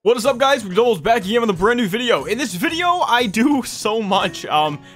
What is up, guys? McDoubles back again with a brand new video. In this video, I do so much.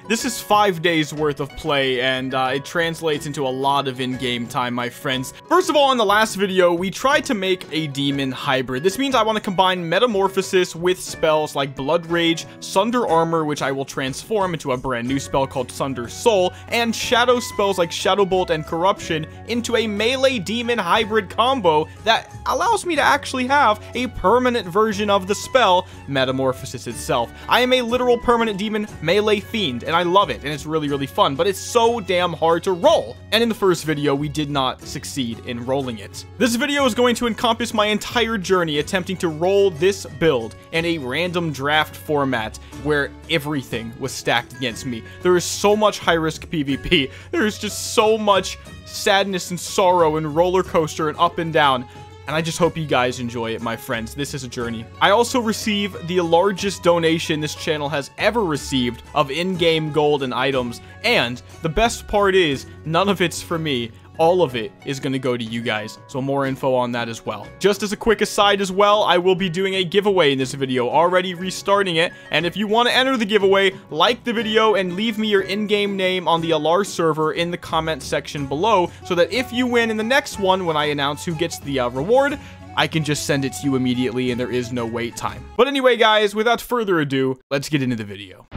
This is 5 days worth of play, and it translates into a lot of in-game time, my friends. First of all, in the last video, we tried to make a demon hybrid. This means I want to combine Metamorphosis with spells like Blood Rage, Sunder Armor, which I will transform into a brand new spell called Sunder Soul, and Shadow spells like Shadow Bolt and Corruption into a melee demon hybrid combo that allows me to actually have a permanent version of the spell Metamorphosis itself. I am a literal permanent demon melee fiend, and I love it, and it's really fun, but it's so damn hard to roll. And in the first video, we did not succeed in rolling it. This video is going to encompass my entire journey attempting to roll this build in a random draft format where everything was stacked against me. There is so much high-risk PvP. There is just so much sadness and sorrow and roller coaster and up and down. And I just hope you guys enjoy it, my friends. This is a journey. I also receive the largest donation this channel has ever received of in-game gold and items. And the best part is, none of it's for me. All of it is going to go to you guys. So more info on that as well. Just as a quick aside as well, I will be doing a giveaway in this video, already restarting it. And if you want to enter the giveaway, like the video and leave me your in-game name on the Alar server in the comment section below, so that if you win in the next one, when I announce who gets the reward, I can just send it to you immediately and there is no wait time. But anyway, guys, without further ado, let's get into the video.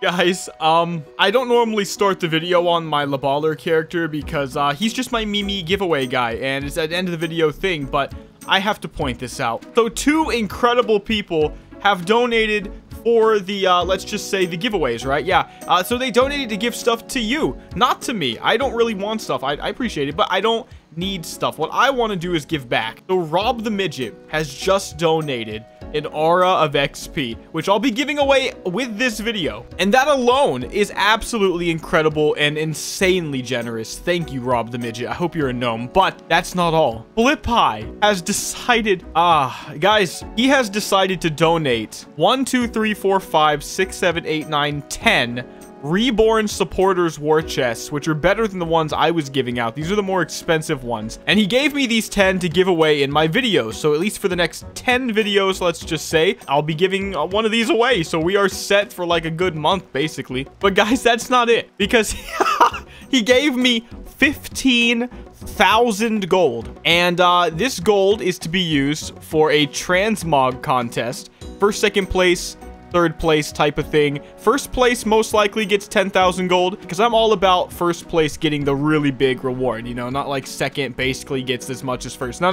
Guys, I don't normally start the video on my Laballer character because, he's just my Mimi giveaway guy, and it's an end of the video thing, but I have to point this out. So, two incredible people have donated for the, let's just say the giveaways, right? Yeah, so they donated to give stuff to you, not to me. I don't really want stuff. I appreciate it, but I don't need stuff. What I want to do is give back. So, Rob the Midget has just donated an aura of XP, which I'll be giving away with this video. And that alone is absolutely incredible and insanely generous. Thank you, Rob the Midget. I hope you're a gnome, but that's not all. Flip-High has decided, guys, he has decided to donate 1, 2, 3, 4, 5, 6, 7, 8, 9, 10 Reborn Supporters War Chests, which are better than the ones I was giving out. These are the more expensive ones. And he gave me these 10 to give away in my videos. So at least for the next 10 videos, let's just say, I'll be giving one of these away. So we are set for like a good month, basically. But guys, that's not it. Because he gave me 15,000 gold. And this gold is to be used for a transmog contest. First, second place, third place type of thing. First place most likely gets 10,000 gold, because I'm all about first place getting the really big reward, you know, not like second basically gets as much as first. No.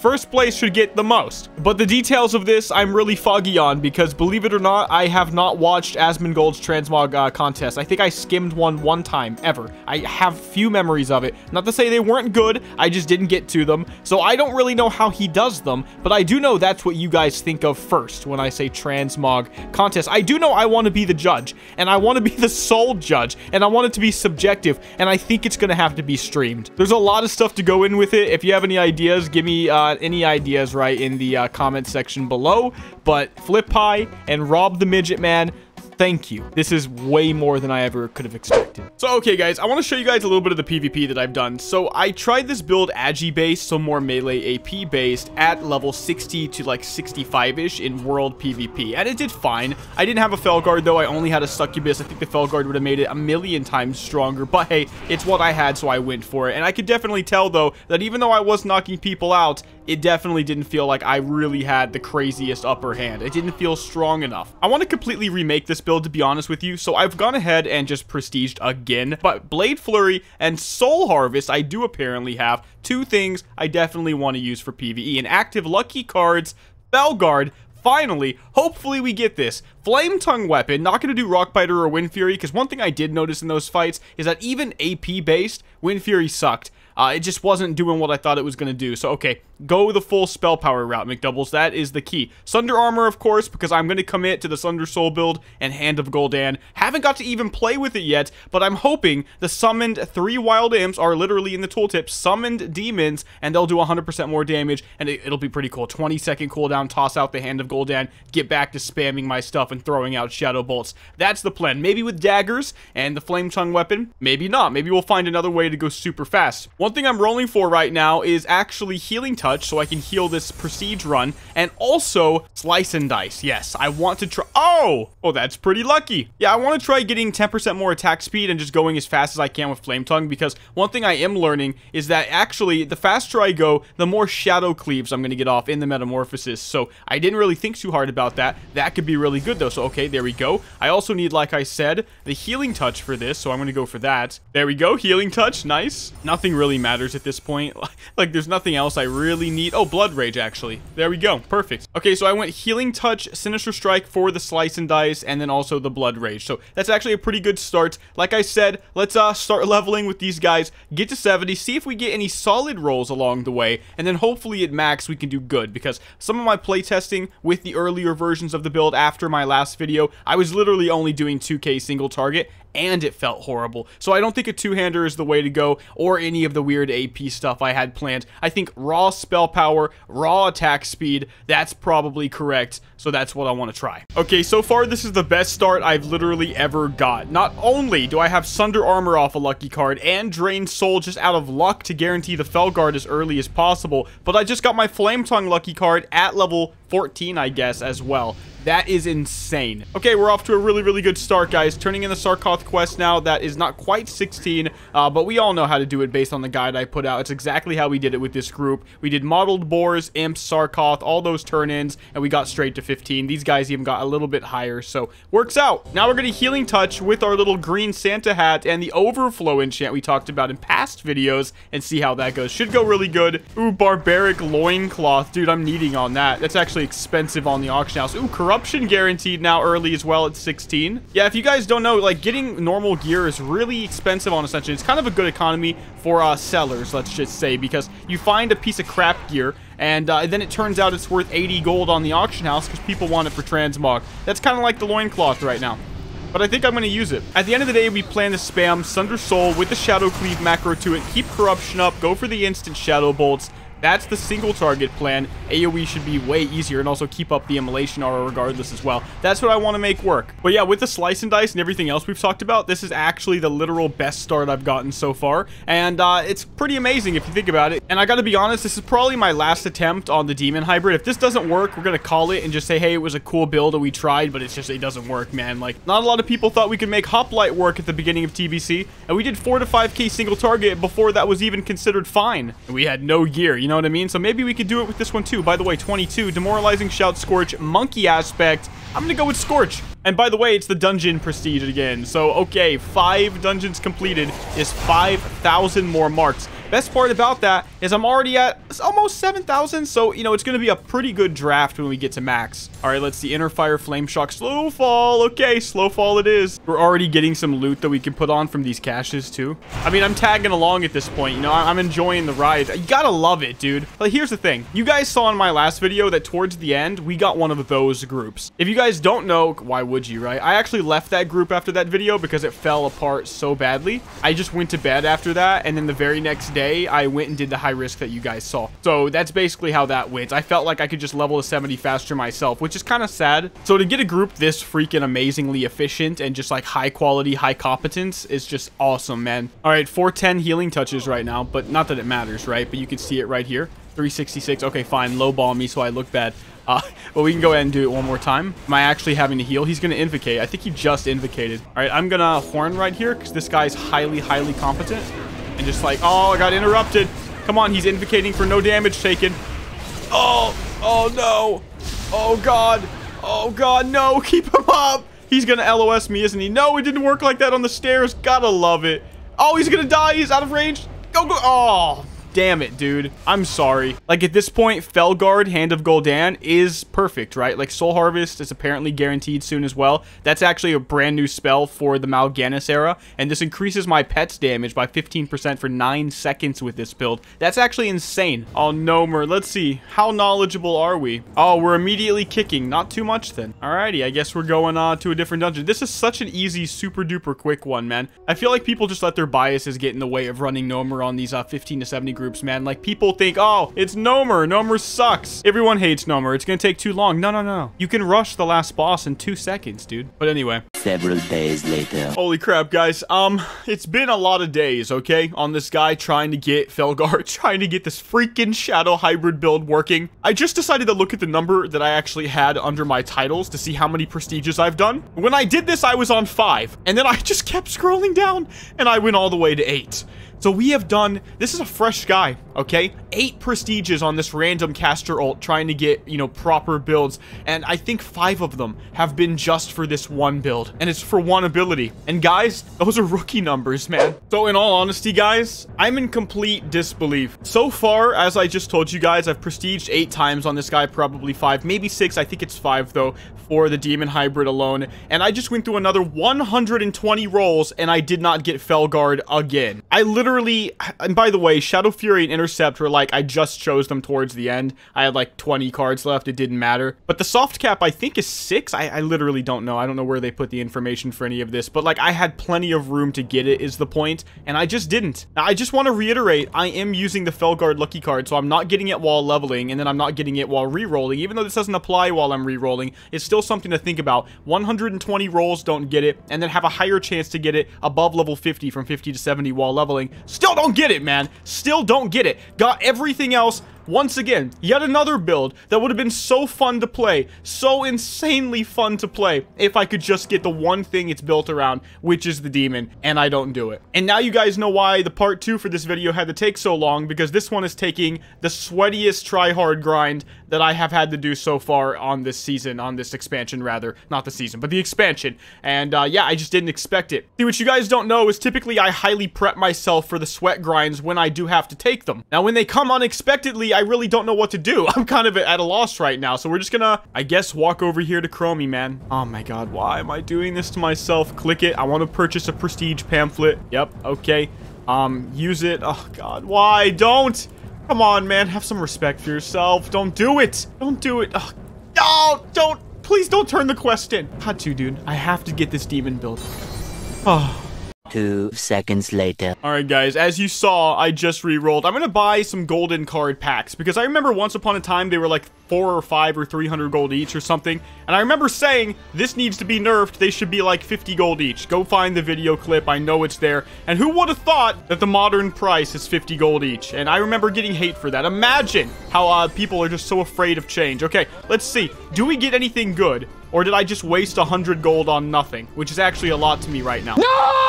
First place should get the most. But the details of this I'm really foggy on, because believe it or not, I have not watched Asmongold's transmog contest. I think I skimmed one time ever. I have few memories of it. Not to say they weren't good, I just didn't get to them. So I don't really know how he does them, but I do know that's what you guys think of first when I say transmog contest. I do know I want to be the judge, and I want to be the sole judge, and I want it to be subjective, and I think it's going to have to be streamed. There's a lot of stuff to go in with it. If you have any ideas, give me any ideas right in the comment section below. But Flip-High and Rob the Midget Man, thank you. This is way more than I ever could have expected. So, okay, guys, I want to show you guys a little bit of the PvP that I've done. So, I tried this build Agi-based, so more melee AP-based, at level 60 to, like, 65-ish in world PvP. And it did fine. I didn't have a Felguard, though. I only had a Succubus. I think the Felguard would have made it a million times stronger. But, hey, it's what I had, so I went for it. And I could definitely tell, though, that even though I was knocking people out, it definitely didn't feel like I really had the craziest upper hand. It didn't feel strong enough. I want to completely remake this build, to be honest with you, so I've gone ahead and just prestiged again. But Blade Flurry and Soul Harvest, I do apparently have two things I definitely want to use for PvE. And active lucky cards, Felguard. Finally, hopefully we get this. Flame Tongue Weapon, not going to do Rock Biter or Wind Fury, because one thing I did notice in those fights is that even AP-based, Wind Fury sucked. it just wasn't doing what I thought it was going to do. So, okay, go the full spell power route, McDoubles. That is the key. Sunder Armor, of course, because I'm going to commit to the Sunder Soul build and Hand of Gul'dan. Haven't got to even play with it yet, but I'm hoping the summoned 3 wild imps are literally in the tooltip, summoned demons, and they'll do 100% more damage, and it'll be pretty cool. 20-second cooldown, toss out the Hand of Gul'dan, get back to spamming my stuff and throwing out Shadow Bolts. That's the plan. Maybe with daggers and the Flame Tongue weapon, maybe not. Maybe we'll find another way to go super fast. One thing I'm rolling for right now is actually Healing Touch, so I can heal this Prestige run, and also Slice and Dice. Yes, I want to try. Oh, that's pretty lucky. Yeah, I want to try getting 10% more attack speed and just going as fast as I can with Flame Tongue, because one thing I am learning is that actually the faster I go, the more Shadow Cleaves I'm going to get off in the Metamorphosis. So I didn't really think too hard about that. That could be really good though. So okay, there we go. I also need, like I said, the Healing Touch for this, so I'm going to go for that. There we go, Healing Touch, nice. Nothing really matters at this point. Like, there's nothing else I really need. Oh, Blood Rage, actually. There we go, perfect. Okay, so I went Healing Touch, Sinister Strike for the Slice and Dice, and then also the Blood Rage. So that's actually a pretty good start. Like I said, let's start leveling with these guys, get to 70, see if we get any solid rolls along the way, and then hopefully at max we can do good, because some of my playtesting with the earlier versions of the build after my last video, I was literally only doing 2k single target, and it felt horrible. So I don't think a two-hander is the way to go, or any of the weird AP stuff I had planned. I think raw spell power, raw attack speed, that's probably correct. So that's what I want to try. Okay, so far this is the best start I've literally ever got. Not only do I have Sunder Armor off a lucky card and Drained Soul just out of luck to guarantee the Felguard as early as possible, but I just got my Flame Tongue lucky card at level 14, I guess, as well. That is insane. Okay, we're off to a really, really good start, guys. Turning in the Sarkoth quest now. That is not quite 16, but we all know how to do it based on the guide I put out. It's exactly how we did it with this group. We did Mottled Boars, Imps, Sarkoth, all those turn-ins, and we got straight to 15. These guys even got a little bit higher, so works out. Now we're going to Healing Touch with our little green Santa hat and the Overflow enchant we talked about in past videos and see how that goes. Should go really good. Ooh, Barbaric Loincloth. Dude, I'm needing on that. That's actually expensive on the auction house. Ooh, Corruption guaranteed now early as well at 16. Yeah, if you guys don't know, like, getting normal gear is really expensive on Ascension. It's kind of a good economy for sellers, let's just say, because you find a piece of crap gear and then it turns out it's worth 80 gold on the auction house because people want it for transmog. That's kind of like the loincloth right now. But I think I'm going to use it. At the end of the day, we plan to spam Sunder Soul with the Shadow Cleave macro to it, keep Corruption up, go for the instant Shadow Bolts. That's the single target plan. AoE should be way easier and also keep up the Immolation aura regardless as well. That's what I want to make work. But yeah, with the Slice and Dice and everything else we've talked about, this is actually the literal best start I've gotten so far. And it's pretty amazing if you think about it. And I gotta be honest, this is probably my last attempt on the Demon Hybrid. If this doesn't work, we're gonna call it and just say, hey, it was a cool build that we tried, but it doesn't work, man. Like, not a lot of people thought we could make Hoplite work at the beginning of TBC, and we did 4 to 5k single target before that was even considered fine. And we had no gear, you know what I mean? So maybe we could do it with this one too. By the way, 22, Demoralizing Shout, Scorch, Monkey Aspect. I'm gonna go with Scorch. And by the way, it's the dungeon prestige again. So, okay, 5 dungeons completed is 5,000 more marks. Best part about that is I'm already at almost 7,000, so, you know, it's going to be a pretty good draft when we get to max. All right, let's see. Inner Fire, Flame Shock, Slow Fall. Okay, Slow Fall it is. We're already getting some loot that we can put on from these caches, too. I mean, I'm tagging along at this point. You know, I'm enjoying the ride. You gotta love it, dude. But here's the thing. You guys saw in my last video that towards the end, we got one of those groups. If you guys don't know, why would you, right? I actually left that group after that video because it fell apart so badly. I just went to bed after that, and then the very next day, I went and did the high risk that you guys saw. So that's basically how that went. I felt like I could just level to 70 faster myself, which is kind of sad. So to get a group this freaking amazingly efficient and just like high quality, high competence is just awesome, man. All right, 410 healing touches right now, but not that it matters, right? But you can see it right here. 366. Okay, fine. Low ball me so I look bad. But we can go ahead and do it one more time. Am I actually having to heal? He's going to invocate. I think he just invocated. All right, I'm going to horn right here because this guy's highly, highly competent. And just like, oh, I got interrupted. Come on, he's invocating for no damage taken. Oh no. Oh God, no, keep him up. He's going to LOS me, isn't he? No, it didn't work like that on the stairs. Gotta love it. Oh, he's going to die. He's out of range. Go. Oh, damn it, dude. I'm sorry. Like, at this point, Felguard, Hand of Gul'dan is perfect, right? Like, Soul Harvest is apparently guaranteed soon as well. That's actually a brand new spell for the Mal'Ganis era, and this increases my pet's damage by 15% for 9 seconds with this build. That's actually insane. Oh, Nomer. Let's see. How knowledgeable are we? Oh, we're immediately kicking. Not too much then. Alrighty, I guess we're going to a different dungeon. This is such an easy, super duper quick one, man. I feel like people just let their biases get in the way of running Nomer on these 15 to 70 groups, man. Like, people think, oh, it's Nomer. Nomer sucks. Everyone hates Nomer. It's gonna take too long. No, no, no. You can rush the last boss in 2 seconds, dude. But anyway. Several days later. Holy crap, guys. It's been a lot of days, okay, on this guy trying to get Felguard, trying to get this freaking Shadow Hybrid build working. I just decided to look at the number that I actually had under my titles to see how many prestiges I've done. When I did this, I was on 5, and then I just kept scrolling down, and I went all the way to 8. So we have done, this is a fresh guy, okay? 8 prestiges on this random caster ult trying to get, you know, proper builds. And I think 5 of them have been just for this one build. And it's for one ability. And guys, those are rookie numbers, man. So in all honesty, guys, I'm in complete disbelief. So far, as I just told you guys, I've prestiged 8 times on this guy, probably 5, maybe 6. I think it's 5 though, for the Demon Hybrid alone. And I just went through another 120 rolls and I did not get Felguard again. I literally, and by the way, Shadow Fury and Intercept were like, I just chose them towards the end. I had like 20 cards left. It didn't matter. But the soft cap, I think, is 6. I literally don't know. I don't know where they put the information for any of this. But like, I had plenty of room to get it is the point. And I just didn't. Now, I just want to reiterate, I am using the Felguard lucky card. So I'm not getting it while leveling. And then I'm not getting it while re-rolling. Even though this doesn't apply while I'm re-rolling, it's still something to think about. 120 rolls, don't get it. And then have a higher chance to get it above level 50 from 50 to 70 while leveling. Still don't get it, man. Still don't get it. Got everything else. Once again, yet another build that would have been so fun to play, so insanely fun to play, if I could just get the one thing it's built around, which is the demon, and I don't do it. And now you guys know why the part 2 for this video had to take so long, because this one is taking the sweatiest try-hard grind that I have had to do so far on this season, on this expansion rather. Not the season, but the expansion. And yeah, I just didn't expect it. See, what you guys don't know is typically I highly prep myself for the sweat grinds when I do have to take them. Now, when they come unexpectedly, I really don't know what to do. I'm kind of at a loss right now, so we're just gonna, I guess, walk over here to Chromie, man. Oh my god, why am I doing this to myself? Click it. I want to purchase a prestige pamphlet. Yep, okay. Use it. Oh god, why? Don't! Come on, man, have some respect for yourself. Don't do it! Don't do it! Oh, no, don't! Please don't turn the quest in. Had to, dude. I have to get this demon built. Oh. 2 seconds later. Alright guys, as you saw, I just re-rolled. I'm gonna buy some golden card packs, because I remember once upon a time they were like 4 or 5 or 300 gold each or something, and I remember saying, this needs to be nerfed, they should be like 50 gold each. Go find the video clip, I know it's there. And who would have thought that the modern price is 50 gold each? And I remember getting hate for that. Imagine how people are just so afraid of change. Okay, let's see. Do we get anything good? Or did I just waste 100 gold on nothing? Which is actually a lot to me right now. No!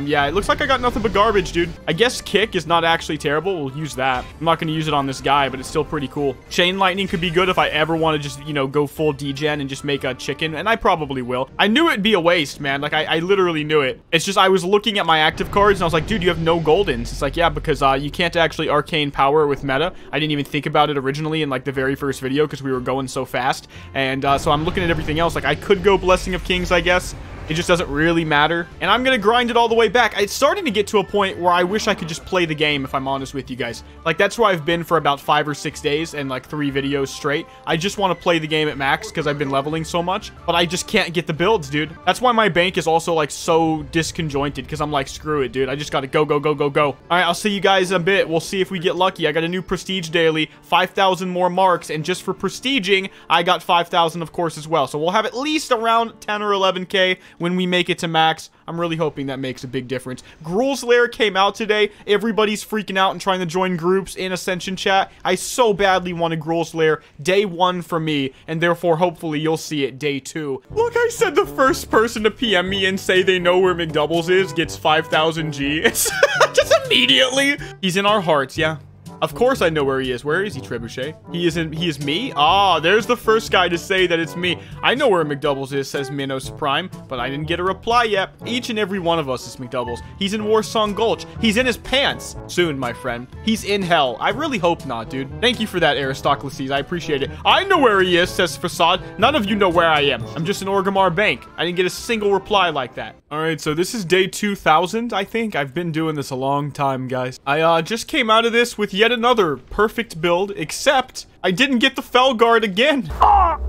Yeah, it looks like I got nothing but garbage, dude. I guess Kick is not actually terrible. We'll use that. I'm not going to use it on this guy, but it's still pretty cool. Chain Lightning could be good if I ever want to just, you know, go full degen and just make a chicken, and I probably will. I knew it'd be a waste, man. Like, I literally knew it. It's just I was looking at my active cards, and I was like, dude, you have no Goldens. It's like, yeah, because you can't actually Arcane Power with meta. I didn't even think about it originally in, like, the very first video because we were going so fast. And so I'm looking at everything else. Like, I could go Blessing of Kings, I guess. It just doesn't really matter. And I'm going to grind it all the way back. It's starting to get to a point where I wish I could just play the game, if I'm honest with you guys. Like, that's where I've been for about 5 or 6 days and like 3 videos straight. I just want to play the game at max because I've been leveling so much. But I just can't get the builds, dude. That's why my bank is also like so disconjointed, because I'm like, screw it, dude. I just got to go, go, go, go, go. All right, I'll see you guys in a bit. We'll see if we get lucky. I got a new prestige daily, 5,000 more marks. And just for prestiging, I got 5,000, of course, as well. So we'll have at least around 10 or 11K when we make it to max. I'm really hoping that makes a big difference. Gruul's Lair came out today. Everybody's freaking out and trying to join groups in Ascension chat. I so badly wanted Gruul's Lair day 1 for me, and therefore hopefully you'll see it day 2. Look, I said the first person to PM me and say they know where McDoubles is gets 5,000 G. It's just immediately. He's in our hearts, yeah. Of course I know where he is. Where is he, Trebuchet? He is me? Ah, there's the first guy to say that it's me. I know where McDoubles is, says Minos Prime, but I didn't get a reply yet. Each and every one of us is McDoubles. He's in Warsong Gulch. He's in his pants. Soon, my friend. He's in hell. I really hope not, dude. Thank you for that, Aristocles. I appreciate it. I know where he is, says Facade. None of you know where I am. I'm just in Orgrimmar Bank. I didn't get a single reply like that. All right, so this is day 2000, I think. I've been doing this a long time, guys. I just came out of this with yet another perfect build, except I didn't get the Felguard again. Call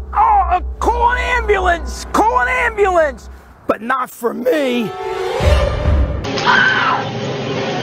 an ambulance! Call an ambulance! But not for me.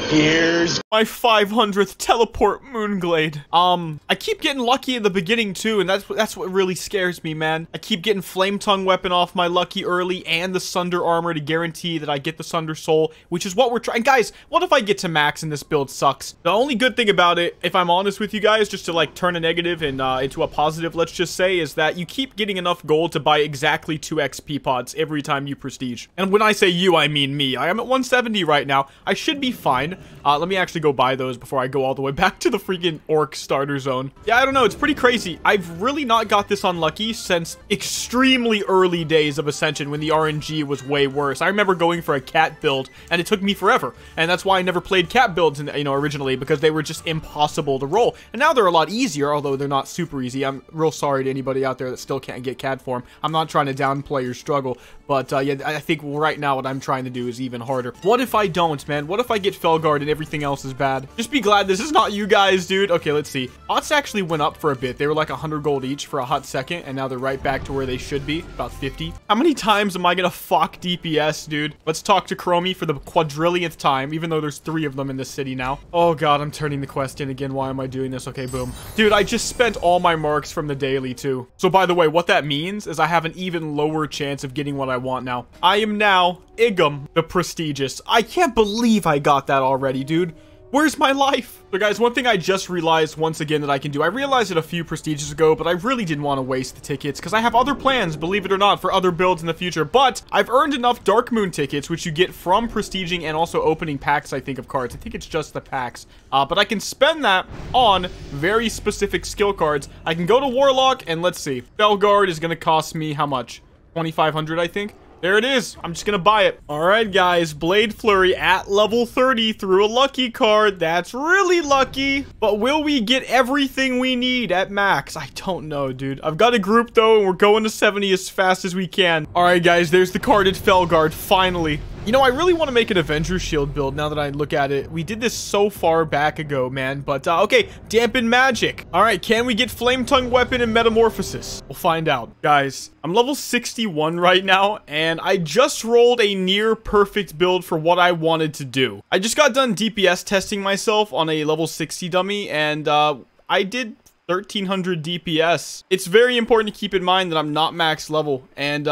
Here's my 500th teleport Moonglade. I keep getting lucky in the beginning too, and that's what really scares me, man. I keep getting Flame Tongue weapon off my lucky early and the Sunder armor to guarantee that I get the Sunder soul, which is what we're trying. Guys, what if I get to max and this build sucks? The only good thing about it, if I'm honest with you guys, just to like turn a negative and into a positive, let's just say, is that you keep getting enough gold to buy exactly 2 XP pods every time you prestige. And when I say you, I mean me. I am at 170 right now. I should be fine. Let me actually go buy those before I go all the way back to the freaking Orc starter zone. Yeah, I don't know. It's pretty crazy. I've really not got this unlucky since extremely early days of Ascension when the RNG was way worse. I remember going for a cat build and it took me forever. And that's why I never played cat builds, originally, because they were just impossible to roll. And now they're a lot easier, although they're not super easy. I'm real sorry to anybody out there that still can't get cat form. I'm not trying to downplay your struggle, but yeah, I think right now what I'm trying to do is even harder. What if I don't, man? What if I get Felguard and everything else is bad? Just be glad this is not you guys, dude. Okay, let's see. Hots actually went up for a bit. They were like 100 gold each for a hot second, and now they're right back to where they should be, about 50. How many times am I gonna fuck DPS, dude? Let's talk to Chromie for the quadrillionth time, even though there's 3 of them in this city now. Oh god, I'm turning the quest in again. Why am I doing this? Okay, boom. Dude, I just spent all my marks from the daily too. So by the way, what that means is I have an even lower chance of getting what I want now. I am now Igum the Prestigious. I can't believe I got that already, dude. Where's my life? So guys, one thing I just realized once again that I can do, I realized it a few prestiges ago, but I really didn't want to waste the tickets because I have other plans, believe it or not, for other builds in the future. But I've earned enough Dark Moon tickets, which you get from prestiging and also opening packs, I think, of cards. I think it's just the packs. But I can spend that on very specific skill cards. I can go to Warlock and let's see. Felguard is going to cost me how much? 2,500, I think. There it is. I'm just gonna buy it. All right, guys. Blade Flurry at level 30 through a lucky card. That's really lucky. But will we get everything we need at max? I don't know, dude. I've got a group, though, and we're going to 70 as fast as we can. All right, guys. There's the carded Felguard, finally. You know, I really want to make an Avenger Shield build now that I look at it. We did this so far back ago, man. But, okay, Dampen Magic. All right, can we get Flame Tongue Weapon and Metamorphosis? We'll find out. Guys, I'm level 61 right now, and I just rolled a near perfect build for what I wanted to do. I just got done DPS testing myself on a level 60 dummy, and, I did 1300 DPS. It's very important to keep in mind that I'm not max level, and,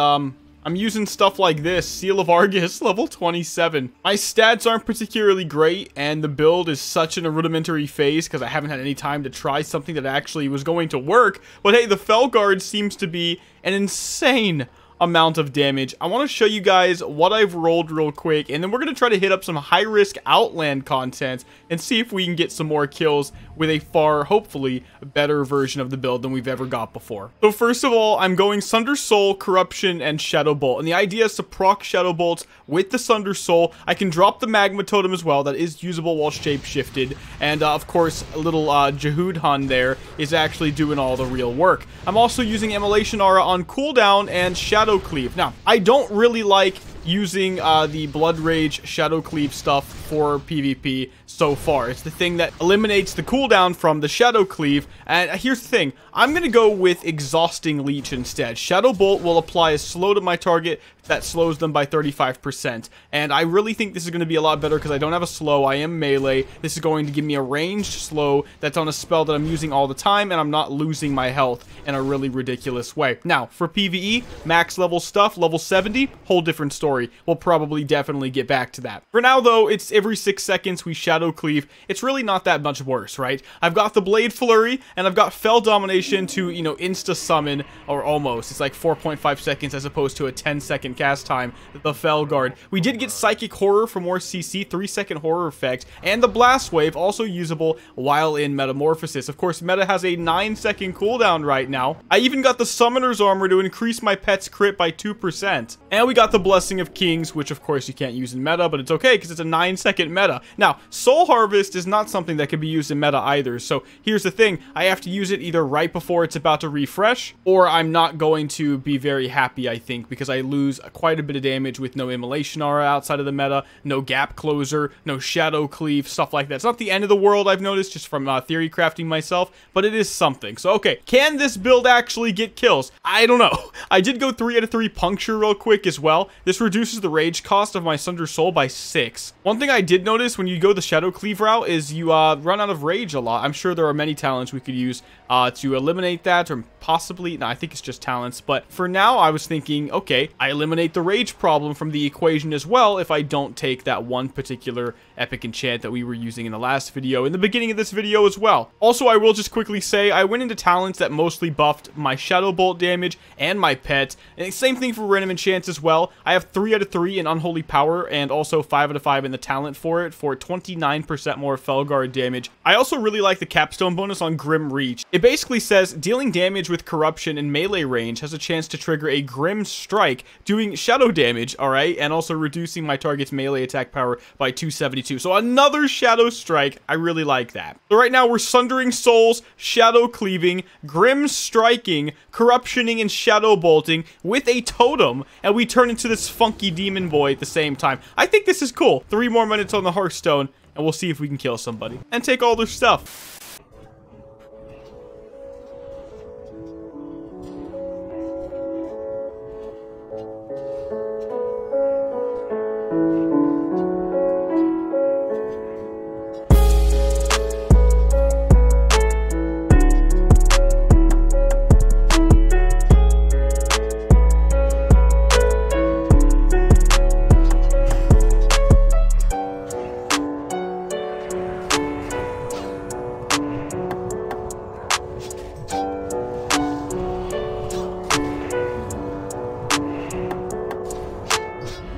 I'm using stuff like this, Seal of Argus, level 27. My stats aren't particularly great, and the build is such in a rudimentary phase because I haven't had any time to try something that actually was going to work. But hey, the Felguard seems to be an insane amount of damage. I want to show you guys what I've rolled real quick, and then we're going to try to hit up some high-risk Outland content and see if we can get some more kills with a far, hopefully, better version of the build than we've ever got before. So first of all, I'm going Sunder Soul, Corruption, and Shadow Bolt. And the idea is to proc Shadow Bolts with the Sunder Soul. I can drop the Magma Totem as well. That is usable while shape-shifted. And, of course, a little Jehud Hun there is actually doing all the real work. I'm also using Immolation Aura on cooldown and Shadow Cleave. Now, I don't really like using the Blood Rage Shadow Cleave stuff for PvP so far. It's the thing that eliminates the cooldown from the Shadow Cleave. And here's the thing. I'm going to go with Exhausting Leech instead. Shadow Bolt will apply a slow to my target that slows them by 35%. And I really think this is going to be a lot better because I don't have a slow. I am melee. This is going to give me a ranged slow that's on a spell that I'm using all the time, and I'm not losing my health in a really ridiculous way. Now, for PvE, max level stuff, level 70, whole different story. story. We'll probably definitely get back to that. For now, though, it's every 6 seconds we Shadow Cleave. It's really not that much worse, right? I've got the Blade Flurry, and I've got Fell Domination to, you know, insta-summon, or almost. It's like 4.5 seconds as opposed to a 10-second cast time, the Fell Guard. We did get Psychic Horror for more CC, 3-second horror effect, and the Blast Wave, also usable while in Metamorphosis. Of course, Meta has a 9-second cooldown right now. I even got the Summoner's Armor to increase my pet's crit by 2%. And we got the Blessing of Kings, which of course you can't use in meta, but it's okay because it's a 9-second meta. Now, Soul Harvest is not something that can be used in meta either, so here's the thing. I have to use it either right before it's about to refresh, or I'm not going to be very happy, I think, because I lose quite a bit of damage with no Immolation Aura outside of the meta, no Gap Closer, no Shadow Cleave, stuff like that. It's not the end of the world, I've noticed, just from theory crafting myself, but it is something. So, okay, can this build actually get kills? I don't know. I did go 3 out of 3 Puncture real quick as well. This reduces the rage cost of my Sunder Soul by 6. One thing I did notice when you go the Shadow Cleave route is you run out of rage a lot. I'm sure there are many talents we could use to eliminate that, or possibly, no, I think it's just talents, but for now I was thinking, okay, I eliminate the rage problem from the equation as well if I don't take that one particular epic enchant that we were using in the last video, in the beginning of this video as well. Also, I will just quickly say, I went into talents that mostly buffed my Shadow Bolt damage and my pet, and same thing for random enchants as well. I have 3 out of 3 in Unholy Power, and also 5 out of 5 in the talent for it, for 29% more Felguard damage. I also really like the capstone bonus on Grim Reach. It basically says, dealing damage with corruption in melee range has a chance to trigger a Grim Strike, doing shadow damage, alright, and also reducing my target's melee attack power by 272. So another Shadow Strike. I really like that. So right now we're Sundering Souls, Shadow Cleaving, Grim Striking, Corruptioning, and Shadow Bolting with a totem, and we turn into this funky demon boy at the same time. I think this is cool. 3 more minutes on the Hearthstone, and we'll see if we can kill somebody and take all their stuff.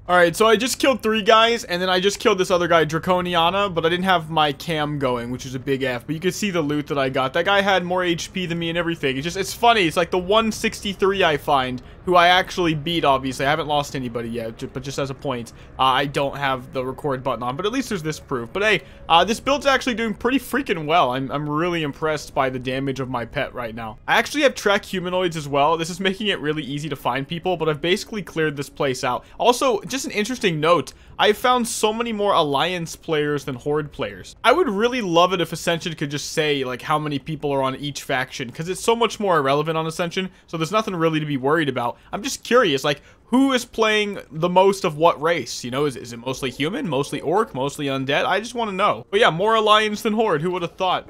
Alright, so I just killed 3 guys, and then I just killed this other guy, Draconiana, but I didn't have my cam going, which is a big F. But you can see the loot that I got. That guy had more HP than me and everything. It's funny. It's like the 163 I find, who I actually beat, obviously. I haven't lost anybody yet, but just as a point, I don't have the record button on. But at least there's this proof. But hey, this build's actually doing pretty freaking well. I'm really impressed by the damage of my pet right now. I actually have track humanoids as well. This is making it really easy to find people, but I've basically cleared this place out. Also, just an interesting note, I've found so many more Alliance players than Horde players. I would really love it if Ascension could just say, like, how many people are on each faction, because it's so much more irrelevant on Ascension, so there's nothing really to be worried about. I'm just curious, like, who is playing the most of what race? You know, is it mostly human, mostly orc, mostly undead? I just want to know. But yeah, more Alliance than Horde, who would have thought?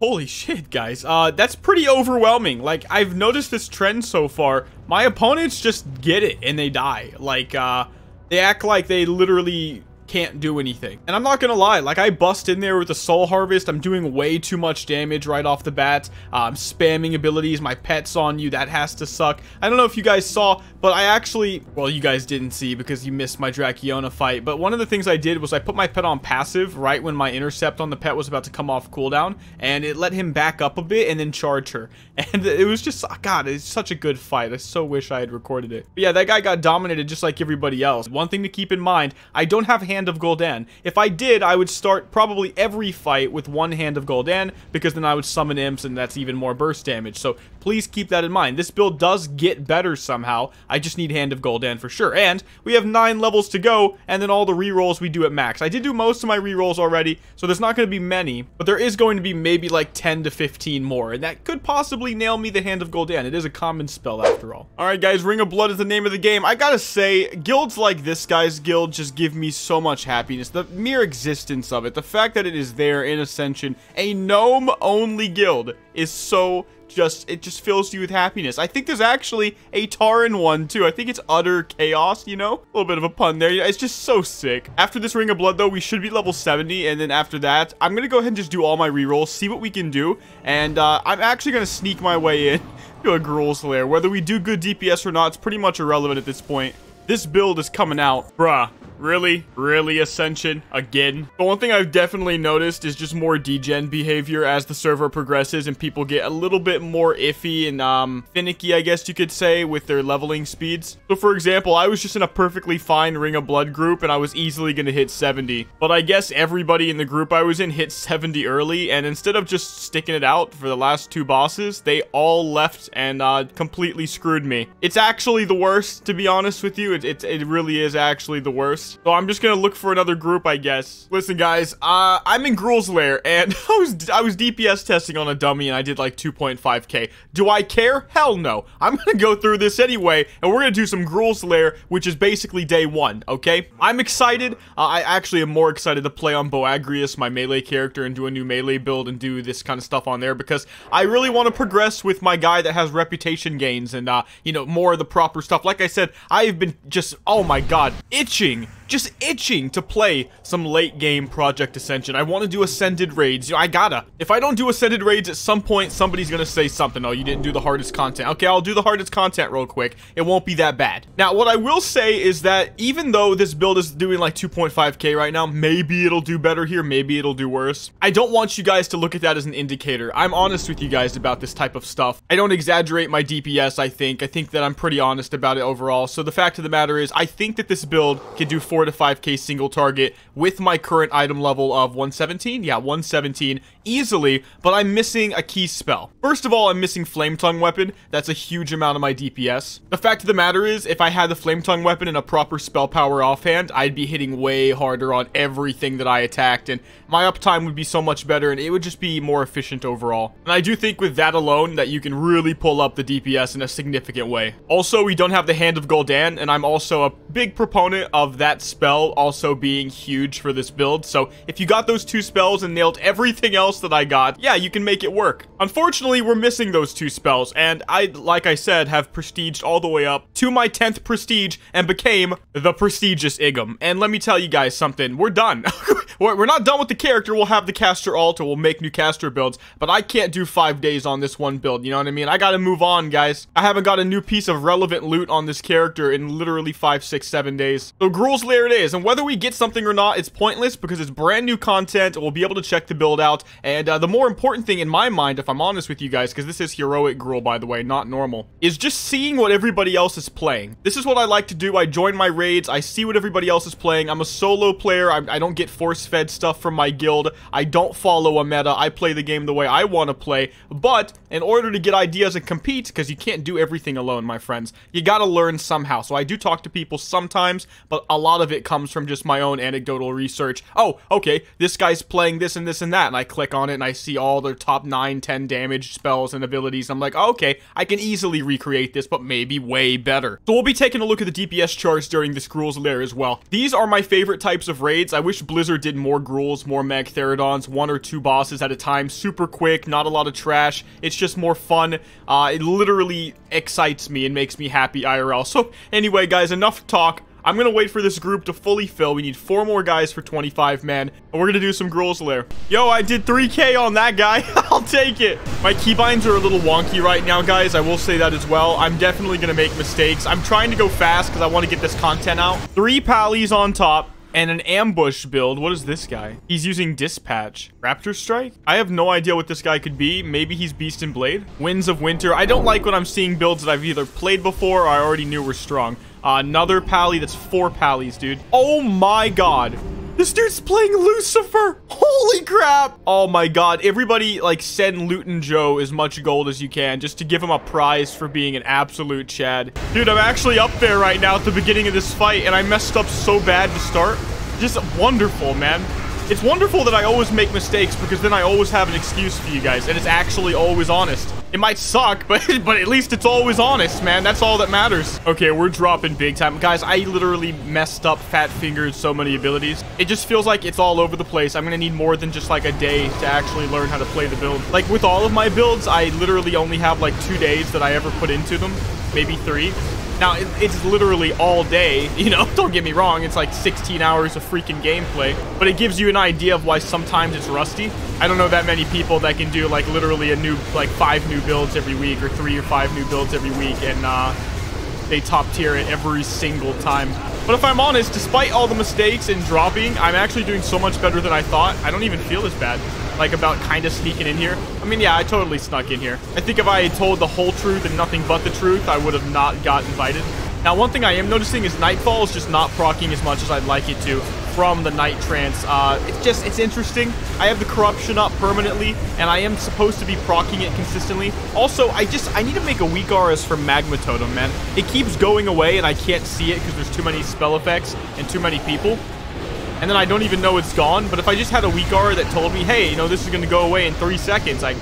Holy shit, guys. That's pretty overwhelming. Like, I've noticed this trend so far. My opponents just get it and they die. Like, they act like they literally can't do anything. And I'm not gonna lie, like, I bust in there with a Soul Harvest. I'm doing way too much damage right off the bat. I'm spamming abilities. My pet's on you. That has to suck. I don't know if you guys saw, but I actually, well, you guys didn't see because you missed my Drakiona fight, but one of the things I did was I put my pet on passive right when my intercept on the pet was about to come off cooldown, and it let him back up a bit and then charge her. And it was just, God, it's such a good fight. I so wish I had recorded it. But yeah, that guy got dominated just like everybody else. One thing to keep in mind, I don't have Hand of Gul'dan. If I did, I would start probably every fight with one Hand of Gul'dan, because then I would summon imps and that's even more burst damage. So please keep that in mind. This build does get better somehow. I just need Hand of Gul'dan for sure. And we have 9 levels to go, and then all the rerolls we do at max. I did do most of my rerolls already, so there's not going to be many, but there is going to be maybe like 10 to 15 more, and that could possibly nail me the Hand of Gul'dan. It is a common spell after all. Alright guys, Ring of Blood is the name of the game. I gotta say, guilds like this guy's guild just give me so much happiness. The mere existence of it, the fact that it is there in Ascension, a gnome-only guild, is so it just fills you with happiness. I think there's actually a Tauren one too. I think it's Utter Chaos, you know? A little bit of a pun there. It's just so sick. After this Ring of Blood though, we should be level 70, and then after that, I'm gonna go ahead and just do all my rerolls, see what we can do, and I'm actually gonna sneak my way in to a Gruul's Lair. Whether we do good DPS or not, it's pretty much irrelevant at this point. This build is coming out. Bruh. Really, Ascension? Again? The one thing I've definitely noticed is just more degen behavior as the server progresses and people get a little bit more iffy and, finicky, I guess you could say, with their leveling speeds. So, for example, I was just in a perfectly fine Ring of Blood group and I was easily gonna hit 70. But I guess everybody in the group I was in hit 70 early, and instead of just sticking it out for the last 2 bosses, they all left and, completely screwed me. It's actually the worst, to be honest with you. It really is actually the worst. So I'm just gonna look for another group, I guess. Listen, guys, I'm in Gruul's Lair, and I was DPS testing on a dummy, and I did like 2.5k. Do I care? Hell no. I'm gonna go through this anyway, and we're gonna do some Gruul's Lair, which is basically day 1, okay? I'm excited. I actually am more excited to play on Boagrius, my melee character, and do a new melee build and do this kind of stuff on there, because I really want to progress with my guy that has reputation gains and, you know, more of the proper stuff. Like I said, I've been just, oh my god, just itching to play some late game Project Ascension. I want to do Ascended raids. You know, I gotta. If I don't do Ascended raids, at some point, somebody's gonna say something. Oh, you didn't do the hardest content. Okay, I'll do the hardest content real quick. It won't be that bad. Now, what I will say is that even though this build is doing like 2.5k right now, maybe it'll do better here, maybe it'll do worse. I don't want you guys to look at that as an indicator. I'm honest with you guys about this type of stuff. I don't exaggerate my DPS, I think. I think that I'm pretty honest about it overall. So the fact of the matter is, I think that this build can do 4 to 5k single target with my current item level of 117. Yeah, 117 easily, but I'm missing a key spell. First of all, I'm missing Flame Tongue Weapon. That's a huge amount of my DPS. The fact of the matter is, if I had the Flame Tongue Weapon and a proper spell power offhand, I'd be hitting way harder on everything that I attacked, and my uptime would be so much better, and it would just be more efficient overall. And I do think with that alone, that you can really pull up the DPS in a significant way. Also, we don't have the Hand of Gul'dan, and I'm also a big proponent of that spell also being huge for this build. So if you got those 2 spells and nailed everything else that I got, yeah, you can make it work. Unfortunately, we're missing those 2 spells, and I, like I said, have prestiged all the way up to my 10th prestige and became the prestigious Igum. And let me tell you guys something, we're done. We're not done with the character. We'll have the caster altar, we'll make new caster builds, but I can't do 5 days on this one build, you know what I mean? I gotta move on, guys. I haven't got a new piece of relevant loot on this character in literally 5, 6, 7 days. So Gruul's Lair it is, and whether we get something or not, it's pointless because it's brand new content. We'll be able to check the build out, and the more important thing in my mind, if I'm honest with you guys, because this is heroic Gruul, by the way, not normal, is just seeing what everybody else is playing. This is what I like to do. I join my raids, I see what everybody else is playing. I'm a solo player. I don't get force-fed stuff from my guild. I don't follow a meta. I play the game the way I want to play, but in order to get ideas and compete, because you can't do everything alone, my friends, you gotta learn somehow. So I do talk to people sometimes, but a lot of it comes from just my own anecdotal research. Oh, okay, this guy's playing this and this and that, and I click on it and I see all their top 9, 10 damage spells and abilities. I'm like, oh, okay, I can easily recreate this, but maybe way better. So we'll be taking a look at the DPS charts during this Gruul's Lair as well. These are my favorite types of raids. I wish Blizzard did more Gruuls, more Magtheridons, 1 or 2 bosses at a time, super quick, not a lot of trash. It's just more fun. It literally excites me and makes me happy IRL. So anyway, guys, enough talk. I'm gonna wait for this group to fully fill. We need 4 more guys for 25 man, and we're gonna do some Gruul's Lair. Yo, I did 3K on that guy. I'll take it. My keybinds are a little wonky right now, guys. I will say that as well. I'm definitely gonna make mistakes. I'm trying to go fast because I want to get this content out. 3 pallies on top. And an ambush build. What is this guy? He's using Dispatch. Raptor Strike? I have no idea what this guy could be. Maybe he's Beast and Blade. Winds of Winter. I don't like when I'm seeing builds that I've either played before or I already knew were strong. Another pally. That's 4 pallies, dude. Oh my god. This dude's playing Lucifer. Holy crap. Oh my god. Everybody, like, send Luton Joe as much gold as you can just to give him a prize for being an absolute Chad. Dude, I'm actually up there right now at the beginning of this fight, and I messed up so bad to start. Just wonderful, man. It's wonderful that I always make mistakes because then I always have an excuse for you guys, and it's actually always honest. It might suck, but at least it's always honest, man. That's all that matters. Okay, we're dropping big time. Guys, I literally messed up, fat-fingered so many abilities. It just feels like it's all over the place. I'm gonna need more than just like a day to actually learn how to play the build. Like with all of my builds, I literally only have like 2 days that I ever put into them, maybe 3. Now, it's literally all day, you know, don't get me wrong, it's like 16 hours of freaking gameplay, but it gives you an idea of why sometimes it's rusty. I don't know that many people that can do, like, literally a new, like, 5 new builds every week, or 3 or 5 new builds every week, and, they top tier it every single time. But if I'm honest, despite all the mistakes and dropping, I'm actually doing so much better than I thought. I don't even feel as bad, like, about kind of sneaking in here. I mean, yeah, I totally snuck in here. I think if I had told the whole truth and nothing but the truth, I would have not got invited. Now, one thing I am noticing is Nightfall is just not proccing as much as I'd like it to from the Night Trance. It's interesting. I have the Corruption up permanently, and I am supposed to be proccing it consistently. Also, I need to make a weak auras from Magma Totem, man. It keeps going away, and I can't see it because there's too many spell effects and too many people. And then I don't even know it's gone. But if I just had a weak aura that told me, hey, you know, this is going to go away in 3 seconds, I'd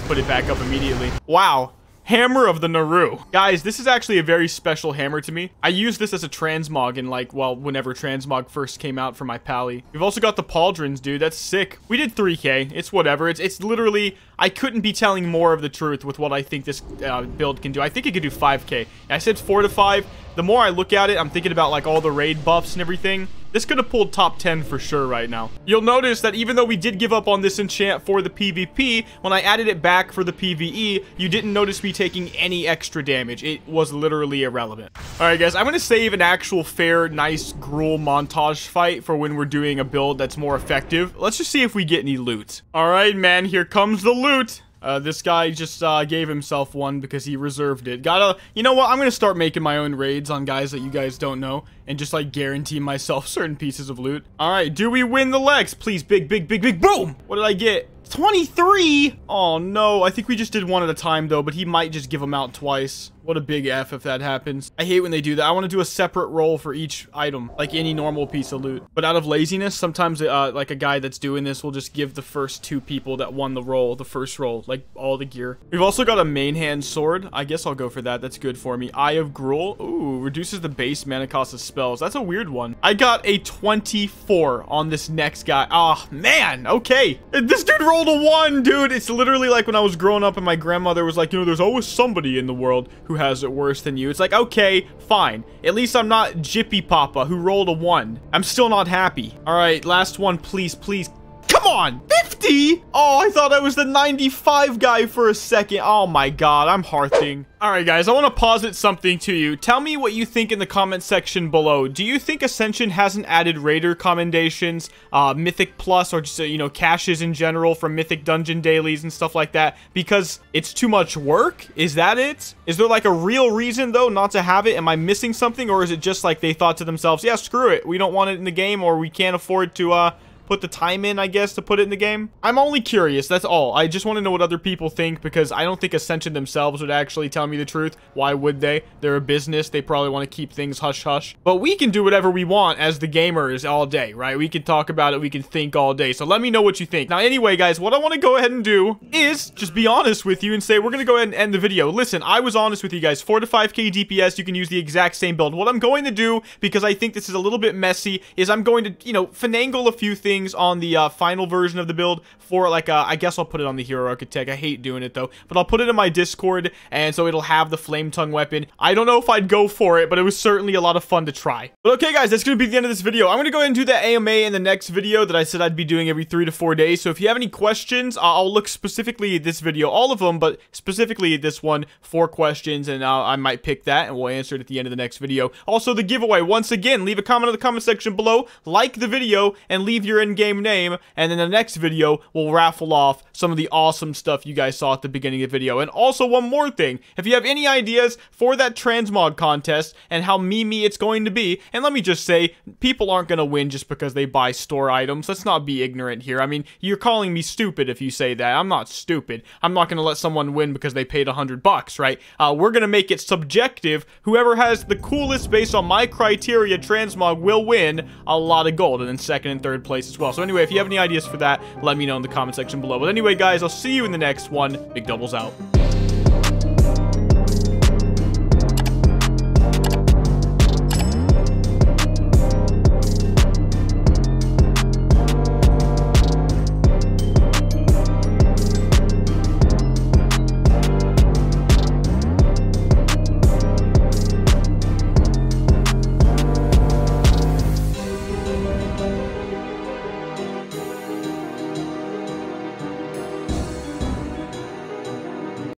put it back up immediately. Wow. Hammer of the Naru. Guys, this is actually a very special hammer to me. I used this as a transmog in, like, well, whenever transmog first came out for my pally. We've also got the Pauldrons, dude. That's sick. We did 3K. It's whatever. It's literally, I couldn't be telling more of the truth with what I think this build can do. I think it could do 5K. I said 4 to 5. The more I look at it, I'm thinking about, like, all the raid buffs and everything. This could have pulled top 10 for sure right now. You'll notice that even though we did give up on this enchant for the PvP, when I added it back for the PvE, you didn't notice me taking any extra damage. It was literally irrelevant. Alright guys, I'm going to save an actual fair, nice Gruul montage fight for when we're doing a build that's more effective. Let's just see if we get any loot. Alright man, here comes the loot. This guy just gave himself one because he reserved it. You know what? I'm gonna start making my own raids on guys that you guys don't know and just like guarantee myself certain pieces of loot. All right, do we win the legs? Please, big, boom! What did I get? 23! Oh no, I think we just did one at a time though, but he might just give them out twice. What a big F if that happens. I hate when they do that. I want to do a separate roll for each item, like any normal piece of loot. But out of laziness, sometimes like a guy that's doing this will just give the first 2 people that won the roll, the first roll, like all the gear. We've also got a main hand sword. I guess I'll go for that. That's good for me. Eye of Gruul. Ooh, reduces the base mana cost of spells. That's a weird one. I got a 24 on this next guy. Ah, man. Okay. This dude rolled a 1, dude. It's literally like when I was growing up and my grandmother was like, you know, there's always somebody in the world who has it worse than you. It's like, okay, fine. At least I'm not Jippy Papa who rolled a 1. I'm still not happy. All right, last one, please, please. Come on, 50? Oh, I thought I was the 95 guy for a second. Oh my god, I'm hearting. All right, guys, I want to posit something to you. Tell me what you think in the comment section below. Do you think Ascension hasn't added Raider commendations, Mythic Plus, or just, you know, caches in general from Mythic Dungeon dailies and stuff like that because it's too much work? Is that it? Is there, like, a real reason, though, not to have it? Am I missing something, or is it just like they thought to themselves, yeah, screw it. We don't want it in the game, or we can't afford to, put the time in, I guess, to put it in the game? I'm only curious, that's all. I just want to know what other people think because I don't think Ascension themselves would actually tell me the truth. Why would they? They're a business. They probably want to keep things hush-hush. But we can do whatever we want as the gamers all day, right? We can talk about it. We can think all day. So let me know what you think. Now, anyway, guys, what I want to go ahead and do is just be honest with you and say we're going to go ahead and end the video. Listen, I was honest with you guys. 4 to 5k DPS, you can use the exact same build. What I'm going to do, because I think this is a little bit messy, is I'm going to, you know, finagle a few things things on the final version of the build for like I guess I'll put it on the Hero Architect. I hate doing it though, but I'll put it in my Discord, and so it'll have the Flame Tongue weapon. I don't know if I'd go for it, but it was certainly a lot of fun to try. But okay guys, that's gonna be the end of this video. I'm gonna go ahead and do the AMA in the next video that I said I'd be doing every 3 to 4 days. So if you have any questions, I'll look specifically at this video, all of them, but specifically this one, 4 questions, and I might pick that and we'll answer it at the end of the next video. Also, the giveaway, once again, leave a comment in the comment section below, like the video, and leave your in-game name, and in the next video, we'll raffle off some of the awesome stuff you guys saw at the beginning of the video. And also, one more thing, if you have any ideas for that transmog contest and how memey it's going to be, and let me just say, people aren't going to win just because they buy store items. Let's not be ignorant here. I mean, you're calling me stupid if you say that. I'm not stupid. I'm not going to let someone win because they paid $100, right? We're going to make it subjective. Whoever has the coolest based on my criteria transmog will win a lot of gold, and then second and third place as well. So anyway, if you have any ideas for that, let me know in the comment section below. But anyway, guys, I'll see you in the next one. Big Doubles out.